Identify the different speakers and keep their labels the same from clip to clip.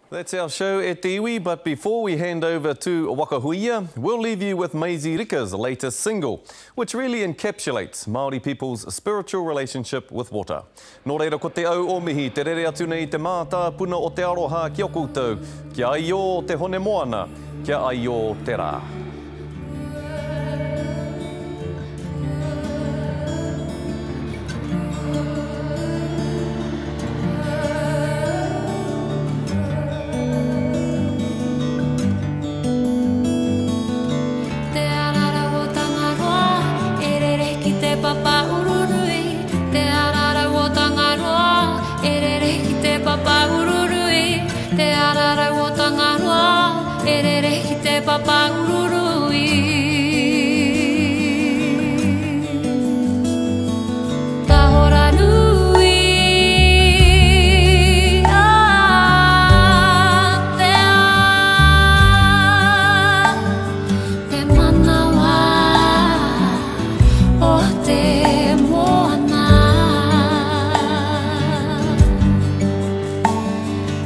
Speaker 1: That's our show e te iwi, but before we hand over to Wakahuia, we'll leave you with Maisie Rika's latest single, which really encapsulates Māori people's spiritual relationship with water. Nō reira ko te au o mihi, te rere atu nei te mātā puna o te aroha ki o koutou, kia ai o te hone moana, kia ai o te rā.
Speaker 2: Te arara o Tangaroa, e rere ki te papa ururui. Tahora nui, te manawa o te moana.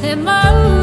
Speaker 2: Te mau